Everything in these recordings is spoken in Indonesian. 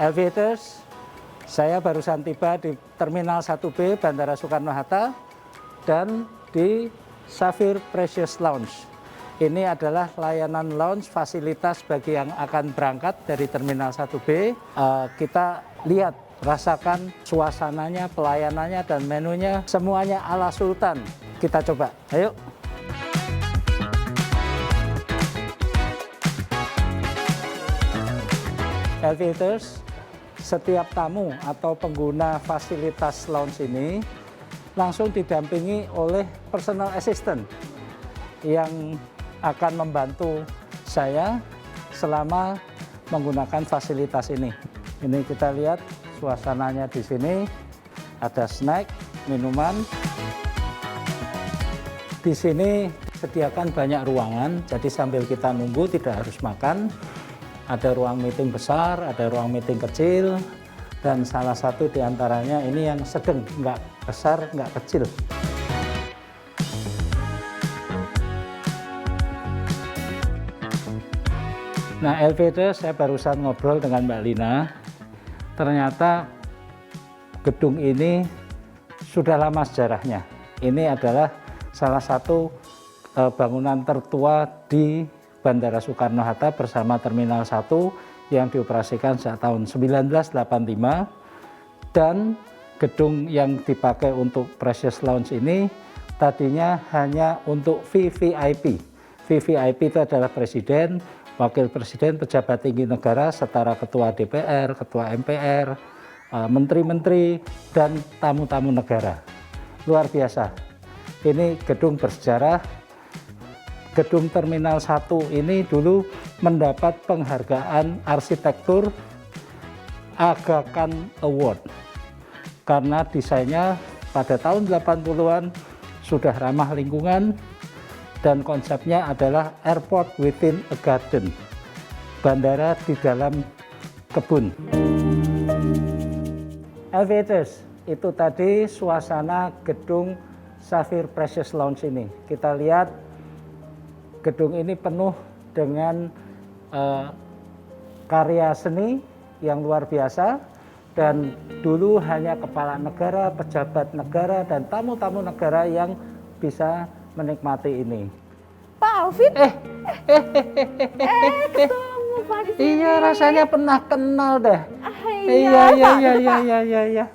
Elevators, saya barusan tiba di Terminal 1B Bandara Soekarno-Hatta dan di Zafir Precious Lounge. Ini adalah layanan lounge fasilitas bagi yang akan berangkat dari Terminal 1B. Kita lihat, rasakan suasananya, pelayanannya, dan menunya. Semuanya ala Sultan. Kita coba, ayo. Elevators, setiap tamu atau pengguna fasilitas lounge ini langsung didampingi oleh personal assistant yang akan membantu saya selama menggunakan fasilitas ini. Ini kita lihat suasananya di sini, ada snack, minuman. Di sini sediakan banyak ruangan, jadi sambil kita nunggu tidak harus makan. Ada ruang meeting besar, ada ruang meeting kecil, dan salah satu diantaranya ini yang sedang, nggak besar, nggak kecil. Nah, elevator, saya barusan ngobrol dengan Mbak Lina. Ternyata gedung ini sudah lama sejarahnya. Ini adalah salah satu bangunan tertua di Bandara Soekarno-Hatta bersama Terminal 1 yang dioperasikan sejak tahun 1985, dan gedung yang dipakai untuk Precious Lounge ini tadinya hanya untuk VVIP. VVIP itu adalah presiden, wakil presiden, pejabat tinggi negara, setara ketua DPR, ketua MPR, menteri-menteri, dan tamu-tamu negara. Luar biasa. Ini gedung bersejarah. Gedung Terminal 1 ini dulu mendapat penghargaan arsitektur Aga Khan Award karena desainnya pada tahun 80-an sudah ramah lingkungan dan konsepnya adalah airport within a garden, bandara di dalam kebun. Elevators, itu tadi suasana gedung Zafir Precious Lounge ini. Kita lihat gedung ini penuh dengan karya seni yang luar biasa, dan dulu hanya kepala negara, pejabat negara, dan tamu-tamu negara yang bisa menikmati ini. Pak Alvin? Ketemu Pak di sini. Iya, rasanya pernah kenal deh. Iya.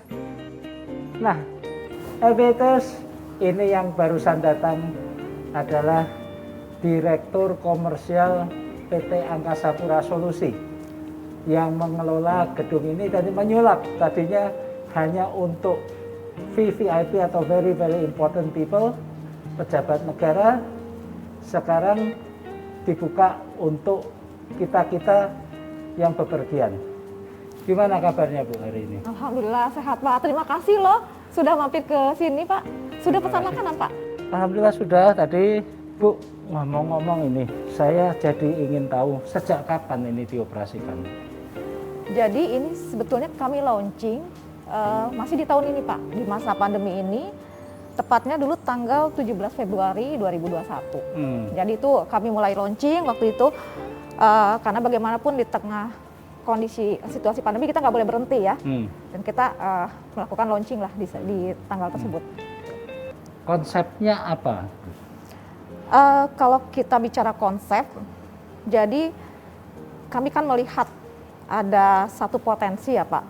Nah, elevators, ini yang barusan datang adalah Direktur Komersial PT Angkasa Pura Solusi yang mengelola gedung ini dan menyulap. Tadinya hanya untuk VVIP atau very important people, pejabat negara, sekarang dibuka untuk kita-kita yang bepergian. Gimana kabarnya Bu hari ini? Alhamdulillah sehat Pak, terima kasih loh sudah mampir ke sini Pak. Sudah pesan makanan Pak? Alhamdulillah sudah tadi. Bu, ngomong-ngomong ini, saya jadi ingin tahu sejak kapan ini dioperasikan? Jadi ini sebetulnya kami launching masih di tahun ini Pak, di masa pandemi ini, tepatnya dulu tanggal 17 Februari 2021. Jadi itu kami mulai launching waktu itu, karena bagaimanapun di tengah kondisi situasi pandemi kita nggak boleh berhenti ya, dan kita melakukan launching lah di tanggal tersebut. Konsepnya apa? Kalau kita bicara konsep, jadi kami kan melihat ada satu potensi ya Pak,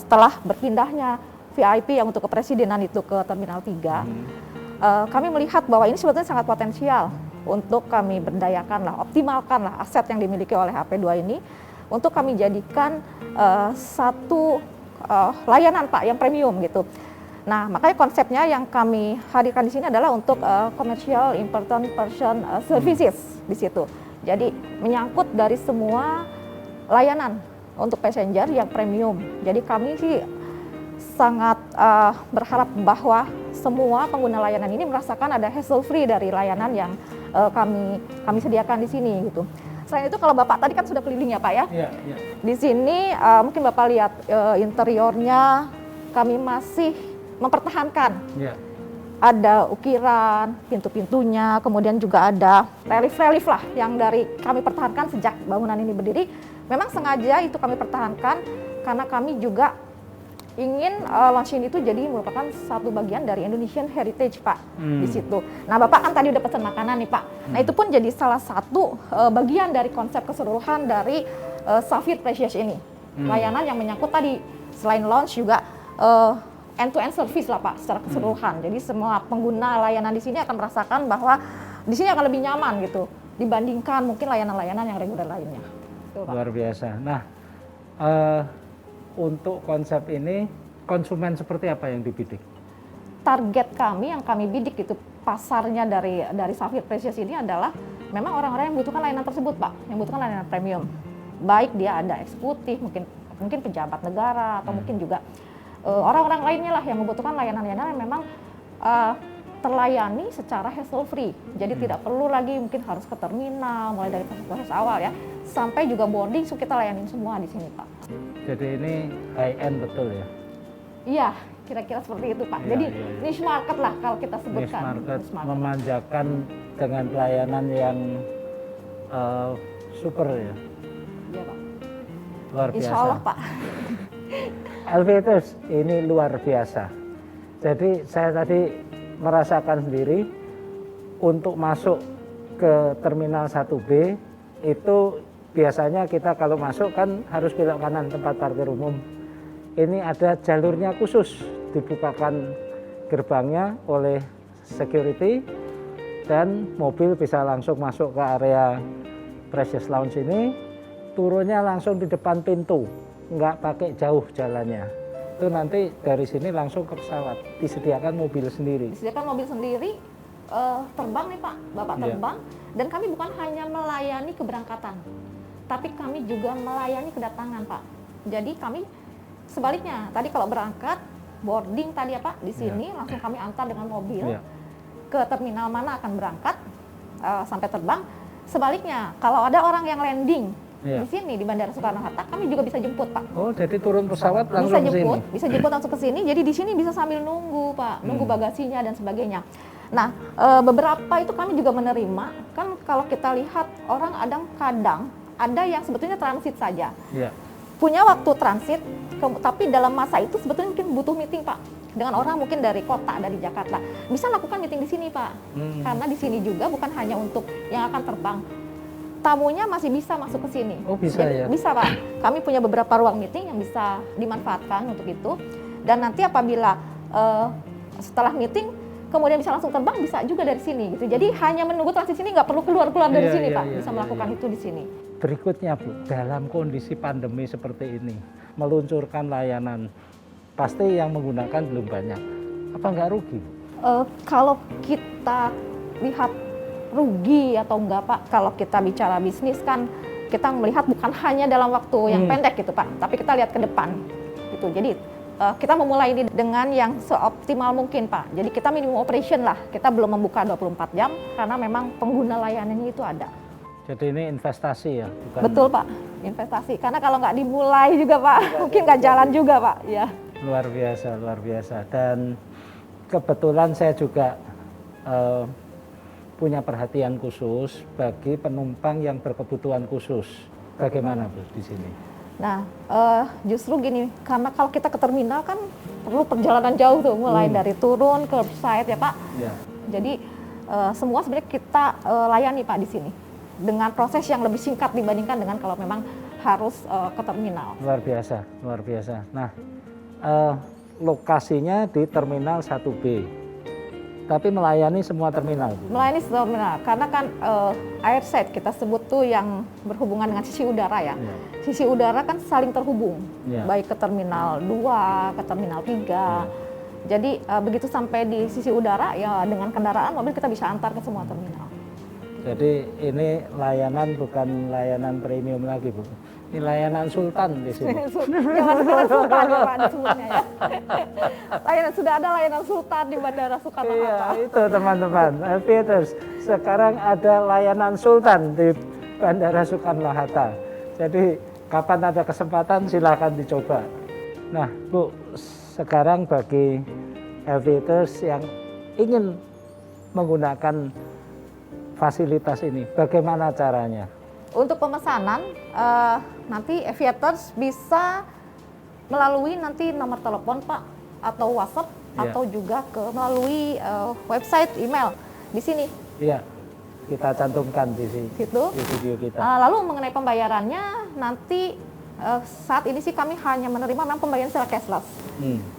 setelah berpindahnya VIP yang untuk kepresidenan itu ke Terminal 3, kami melihat bahwa ini sebetulnya sangat potensial untuk kami berdayakan lah, optimalkan lah aset yang dimiliki oleh HP2 ini untuk kami jadikan satu layanan Pak yang premium gitu. Nah, makanya konsepnya yang kami hadirkan di sini adalah untuk commercial important person services di situ. Jadi menyangkut dari semua layanan untuk passenger yang premium. Jadi kami sih sangat berharap bahwa semua pengguna layanan ini merasakan ada hassle free dari layanan yang kami sediakan di sini gitu. Selain itu kalau Bapak tadi kan sudah keliling ya Pak ya? Iya. Di sini mungkin Bapak lihat interiornya kami masih mempertahankan. Ya. Ada ukiran, pintu-pintunya, kemudian juga ada relief-relief lah yang dari kami pertahankan sejak bangunan ini berdiri. Memang sengaja itu kami pertahankan karena kami juga ingin launch ini itu jadi merupakan satu bagian dari Indonesian Heritage Pak di situ. Nah Bapak kan tadi udah pesan makanan nih Pak. Nah itu pun jadi salah satu bagian dari konsep keseluruhan dari Safir Precious ini. Layanan yang menyangkut tadi selain launch juga end-to-end service lah Pak secara keseluruhan. Jadi semua pengguna layanan di sini akan merasakan bahwa di sini akan lebih nyaman gitu dibandingkan mungkin layanan-layanan yang reguler lainnya. Tuh, Pak. Luar biasa. Nah, untuk konsep ini konsumen seperti apa yang dibidik? Target kami yang kami bidik itu pasarnya dari Safir Precious ini adalah memang orang-orang yang membutuhkan layanan tersebut Pak, yang membutuhkan layanan premium. Baik dia ada eksekutif, mungkin pejabat negara atau mungkin juga orang-orang lainnya lah yang membutuhkan layanan-layanan yang memang terlayani secara hassle free. Jadi tidak perlu lagi mungkin harus ke terminal mulai dari proses awal ya sampai juga boarding so kita layanin semua di sini Pak. Jadi ini high end betul ya? Iya, kira-kira seperti itu Pak. Jadi niche market lah kalau kita sebutkan. Niche market memanjakan dengan pelayanan yang super ya? Iya Pak. Luar biasa. Insya Allah Pak. Elevators ini luar biasa. Jadi saya tadi merasakan sendiri untuk masuk ke Terminal 1B itu biasanya kita kalau masuk kan harus belok kanan tempat parkir umum. Ini ada jalurnya khusus, dibukakan gerbangnya oleh security dan mobil bisa langsung masuk ke area Precious Lounge ini, turunnya langsung di depan pintu, nggak pakai jauh jalannya. Itu nanti dari sini langsung ke pesawat, disediakan mobil sendiri. Disediakan mobil sendiri, terbang nih Pak, Bapak terbang, dan kami bukan hanya melayani keberangkatan, tapi kami juga melayani kedatangan Pak. Jadi kami sebaliknya, tadi kalau berangkat, boarding tadi ya Pak, di sini langsung kami antar dengan mobil ke terminal mana akan berangkat, sampai terbang. Sebaliknya, kalau ada orang yang landing di sini di Bandara Soekarno-Hatta, kami juga bisa jemput Pak. Oh, jadi turun pesawat langsung ke sini? Bisa jemput langsung ke sini, jadi di sini bisa sambil nunggu Pak, nunggu bagasinya dan sebagainya. Nah, beberapa itu kami juga menerima, kan kalau kita lihat orang kadang ada yang sebetulnya transit saja. Punya waktu transit, tapi dalam masa itu sebetulnya mungkin butuh meeting Pak. Dengan orang mungkin dari kota, dari Jakarta. Bisa lakukan meeting di sini Pak. Karena di sini juga bukan hanya untuk yang akan terbang, tamunya masih bisa masuk ke sini. Oh bisa ya? Bisa Pak. Kami punya beberapa ruang meeting yang bisa dimanfaatkan untuk itu. Dan nanti apabila setelah meeting, kemudian bisa langsung terbang, bisa juga dari sini gitu. Jadi hanya menunggu transit sini, nggak perlu keluar dari sini Pak. Bisa melakukan itu di sini. Berikutnya Bu, dalam kondisi pandemi seperti ini, meluncurkan layanan, pasti yang menggunakan belum banyak. Apa nggak rugi? Kalau kita lihat rugi atau enggak Pak, kalau kita bicara bisnis kan kita melihat bukan hanya dalam waktu yang pendek gitu Pak, tapi kita lihat ke depan gitu. Jadi kita memulai ini dengan yang seoptimal mungkin Pak. Jadi kita minimum operation lah, kita belum membuka 24 jam karena memang pengguna layanannya itu ada. Jadi ini investasi ya? Bukan... Betul Pak, investasi. Karena kalau nggak dimulai juga Pak, mungkin nggak jalan juga Pak. Ya. Luar biasa, luar biasa. Dan kebetulan saya juga punya perhatian khusus bagi penumpang yang berkebutuhan khusus. Bagaimana Bu di sini? Nah, justru gini, karena kalau kita ke terminal kan perlu perjalanan jauh tuh, mulai dari turun ke site ya Pak. Jadi semua sebenarnya kita layani Pak di sini dengan proses yang lebih singkat dibandingkan dengan kalau memang harus ke terminal. Luar biasa, luar biasa. Nah, lokasinya di Terminal 1B. Tapi melayani semua terminal. Melayani semua terminal, karena kan airside kita sebut tuh yang berhubungan dengan sisi udara ya. Sisi udara kan saling terhubung, baik ke Terminal 2, ke Terminal 3. Jadi begitu sampai di sisi udara ya dengan kendaraan mobil kita bisa antar ke semua terminal. Jadi ini layanan bukan layanan premium lagi Bu. Ini layanan sultan di sini. Jangan sultan ya Pak disebutnya ya. Layanan sudah ada layanan sultan di Bandara Soekarno-Hatta. Iya, itu teman-teman. Elevators. Sekarang ada layanan sultan di Bandara Soekarno-Hatta. Jadi kapan ada kesempatan silakan dicoba. Nah, Bu, sekarang bagi elevators yang ingin menggunakan fasilitas ini, bagaimana caranya? Untuk pemesanan, nanti aviators bisa melalui nanti nomor telepon Pak, atau WhatsApp, atau juga melalui website, email di sini. Iya, kita cantumkan di sini, Gitu. di video kita. Lalu mengenai pembayarannya, nanti saat ini sih kami hanya menerima memang pembayaran secara cashless.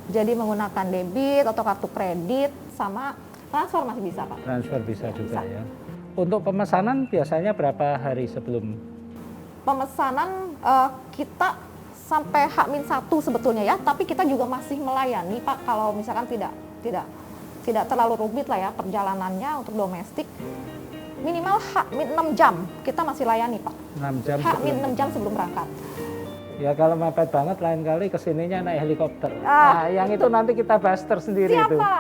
Jadi menggunakan debit atau kartu kredit, sama transfer masih bisa Pak. Transfer bisa juga ya. Untuk pemesanan biasanya berapa hari sebelum? Pemesanan kita sampai H-1 sebetulnya ya, tapi kita juga masih melayani Pak kalau misalkan tidak terlalu rumit lah ya perjalanannya untuk domestik. Minimal H-6 jam kita masih layani Pak. 6 jam H-6 jam sebelum berangkat. Ya kalau mepet banget lain kali kesininya naik helikopter. Nah, yang itu nanti kita bahas tersendiri itu. Siapa?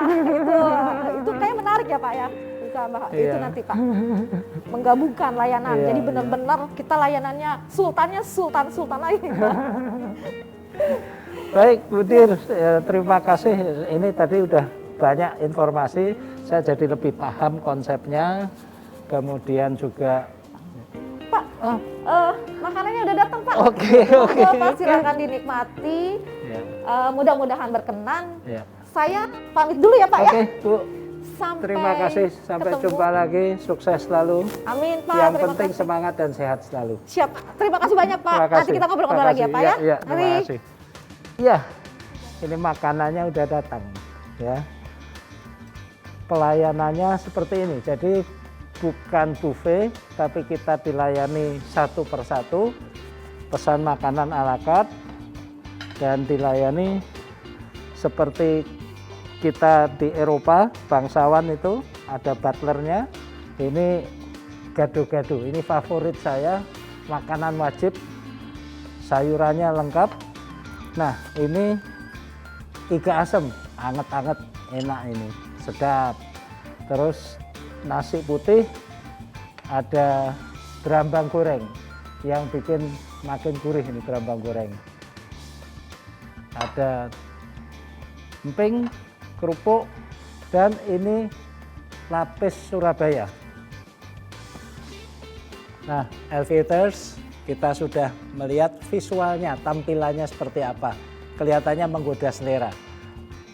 Itu kayak menarik ya Pak ya. Bisa Pak, itu Iya. nanti Pak. Menggabungkan layanan. Iya, Jadi benar-benar kita layanannya sultannya sultan lagi. Baik Bu Dir, terima kasih. Ini tadi udah banyak informasi. Saya jadi lebih paham konsepnya. Kemudian juga Pak, makanannya udah datang Pak. Oke. Pak, silakan dinikmati. Ya. Mudah-mudahan berkenan. Ya. Saya pamit dulu ya Pak ya. Oke Bu, Sampai terima kasih. Sampai ketemu. jumpa lagi. Sukses selalu. Amin Pak. Yang terima penting kasih. semangat dan sehat selalu. Siap. Terima kasih banyak Pak. Terima kasih. Nanti kita ngobrol-ngobrol lagi ya Pak ya. Iya, terima Mari. kasih. Iya, ini makanannya udah datang ya. Pelayanannya seperti ini. Jadi bukan buffet, tapi kita dilayani satu persatu, pesan makanan ala carte, dan dilayani seperti kita di Eropa, bangsawan itu ada butlernya. Ini gado-gado, ini favorit saya, makanan wajib, sayurannya lengkap. Nah ini iga asem, anget-anget, enak ini, sedap. Terus nasi putih, ada berambang goreng yang bikin makin gurih ini berambang goreng. Ada emping, kerupuk, dan ini lapis Surabaya. Nah, Elevators, kita sudah melihat visualnya, tampilannya seperti apa. Kelihatannya menggoda selera.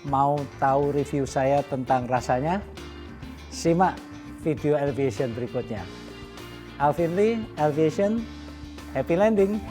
Mau tahu review saya tentang rasanya? Simak video Elevation berikutnya. Alvin Lee, Elevation, happy landing!